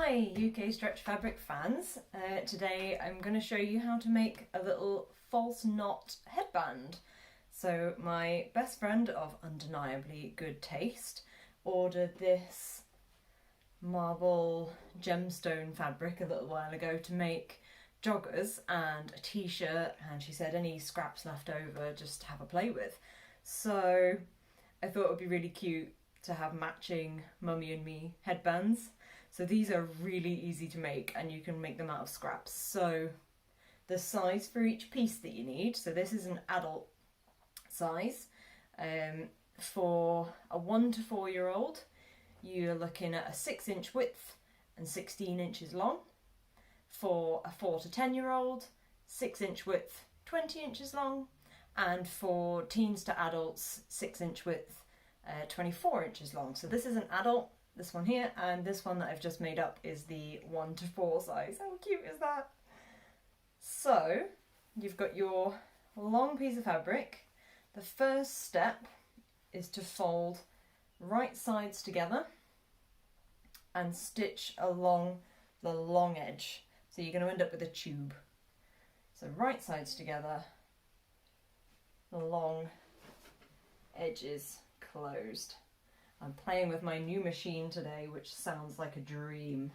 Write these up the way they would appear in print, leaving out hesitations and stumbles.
Hi UK stretch fabric fans. Today I'm going to show you how to make a little false knot headband. So my best friend of undeniably good taste ordered this marble gemstone fabric a little while ago to make joggers and a t-shirt, and she said any scraps left over just have a play with. So I thought it would be really cute to have matching Mummy and Me headbands. So these are really easy to make and you can make them out of scraps. So the size for each piece that you need, so this is an adult size. For a 1 to 4 year old, you're looking at a 6-inch width and 16 inches long. For a 4 to 10 year old, 6-inch width, 20 inches long. And for teens to adults, 6-inch width, 24 inches long. So this is an adult, this one here, and this one that I've just made up is the 1 to 4 size. How cute is that? So you've got your long piece of fabric. The first step is to fold right sides together and stitch along the long edge. So you're going to end up with a tube. So right sides together, the long edges closed. I'm playing with my new machine today, which sounds like a dream.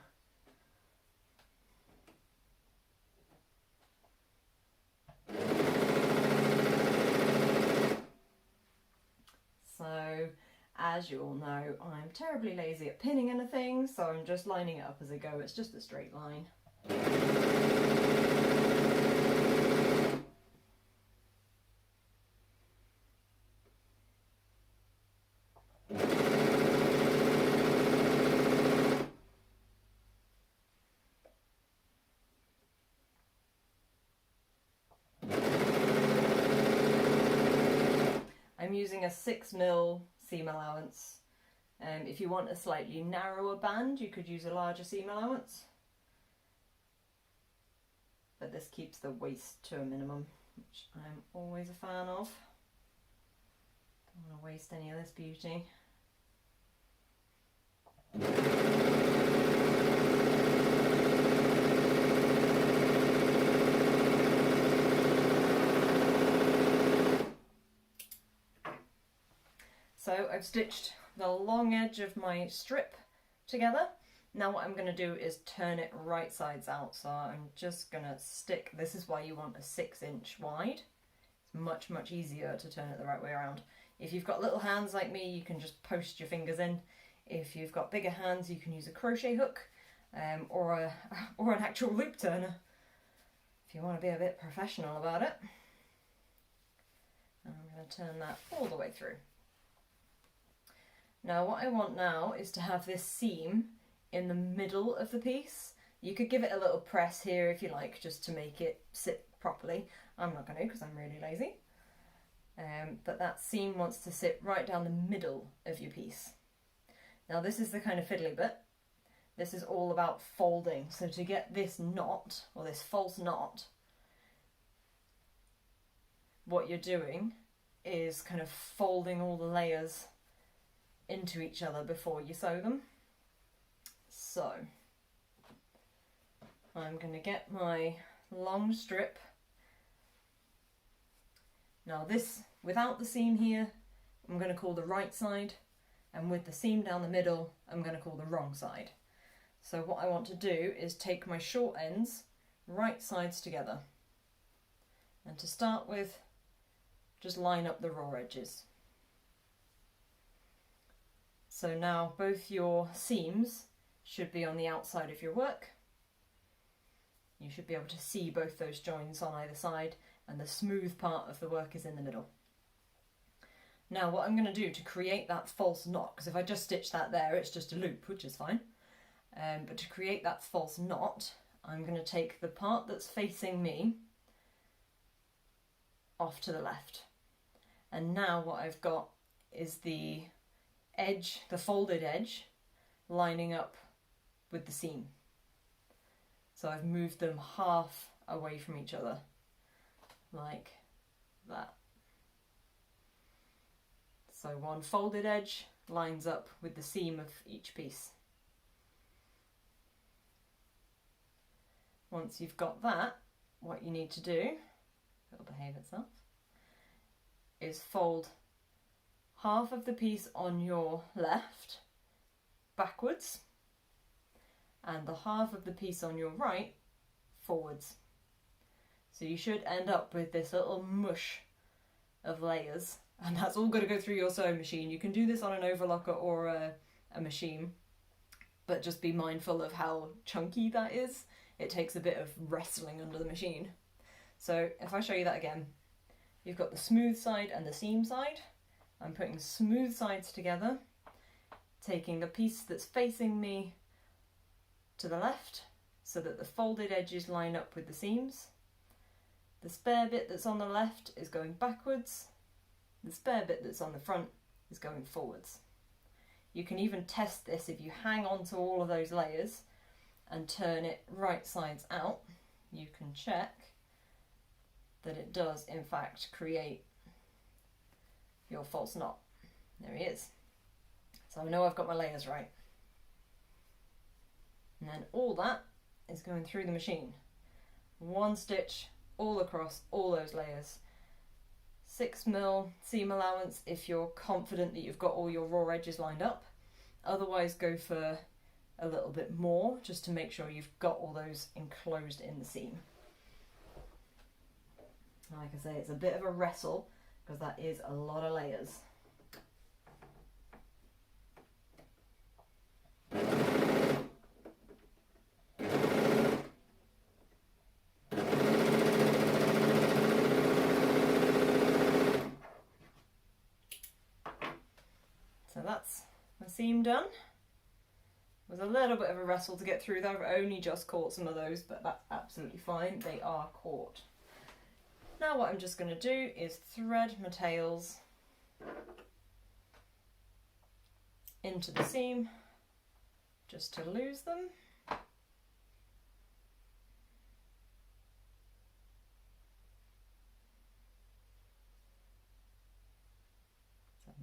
So, as you all know, I'm terribly lazy at pinning anything, so I'm just lining it up as I go. It's just a straight line. I'm using a 6mm seam allowance. If you want a slightly narrower band, you could use a larger seam allowance. But this keeps the waist to a minimum, which I'm always a fan of. Don't want to waste any of this beauty. So I've stitched the long edge of my strip together. Now what I'm going to do is turn it right sides out. So I'm just going to stick, this is why you want a 6-inch wide. It's much, much easier to turn it the right way around. If you've got little hands like me, you can just post your fingers in. If you've got bigger hands, you can use a crochet hook or an actual loop turner if you want to be a bit professional about it. And I'm going to turn that all the way through. Now what I want now is to have this seam in the middle of the piece. You could give it a little press here if you like, just to make it sit properly. I'm not going to because I'm really lazy. But that seam wants to sit right down the middle of your piece. Now this is the kind of fiddly bit. This is all about folding. So to get this knot, or this false knot, what you're doing is kind of folding all the layers into each other before you sew them. So I'm going to get my long strip. Now this, without the seam here, I'm going to call the right side, and with the seam down the middle, I'm going to call the wrong side. So what I want to do is take my short ends, right sides together, and to start with, just line up the raw edges. So now both your seams should be on the outside of your work. You should be able to see both those joins on either side, and the smooth part of the work is in the middle. Now what I'm going to do to create that false knot, because if I just stitch that there, it's just a loop, which is fine. But to create that false knot, I'm going to take the part that's facing me off to the left. And now what I've got is the edge, the folded edge, lining up with the seam. So I've moved them half away from each other, like that. So one folded edge lines up with the seam of each piece. Once you've got that, what you need to do, it'll behave itself, is fold half of the piece on your left backwards and the half of the piece on your right forwards. So you should end up with this little mush of layers, and that's all got to go through your sewing machine. You can do this on an overlocker or a machine, but just be mindful of how chunky that is. It takes a bit of wrestling under the machine. So if I show you that again, you've got the smooth side and the seam side. I'm putting smooth sides together, taking the piece that's facing me to the left so that the folded edges line up with the seams. The spare bit that's on the left is going backwards. The spare bit that's on the front is going forwards. You can even test this if you hang on to all of those layers and turn it right sides out. You can check that it does in fact create your false knot. There he is. So I know I've got my layers right. And then all that is going through the machine. One stitch all across all those layers. 6mm seam allowance if you're confident that you've got all your raw edges lined up. Otherwise go for a little bit more just to make sure you've got all those enclosed in the seam. Like I say, it's a bit of a wrestle because that is a lot of layers. So that's the seam done. It was a little bit of a wrestle to get through there. I've only just caught some of those, but that's absolutely fine. They are caught. Now what I'm just going to do is thread my tails into the seam just to lose them. I'm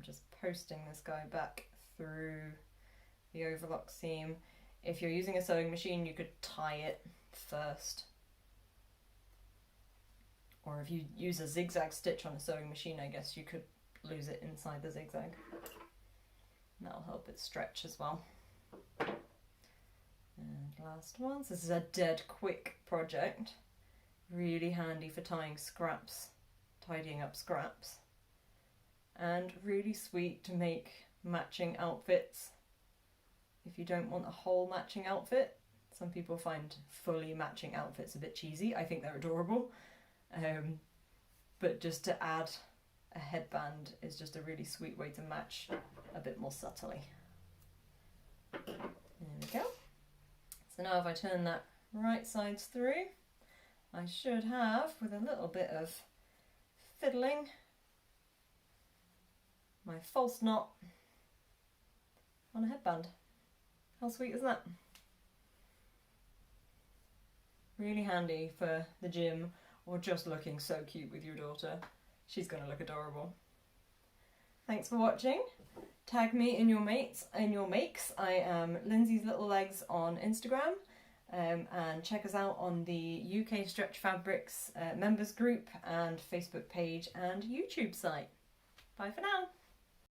just posting this guy back through the overlock seam. If you're using a sewing machine, you could tie it first. Or if you use a zigzag stitch on a sewing machine, I guess you could lose it inside the zigzag. And that'll help it stretch as well. And last one. So this is a dead quick project. Really handy for tying scraps, tidying up scraps. And really sweet to make matching outfits. If you don't want a whole matching outfit, some people find fully matching outfits a bit cheesy. I think they're adorable. But just to add a headband is just a really sweet way to match a bit more subtly. There we go. So now if I turn that right sides through, I should have, with a little bit of fiddling, my false knot on a headband. How sweet is that? Really handy for the gym or just looking so cute with your daughter. She's going to look adorable. Thanks for watching. Tag me in your makes. I am Lindsey's Little Legs on Instagram. And check us out on the UK Stretch Fabrics members group and Facebook page and YouTube site. Bye for now.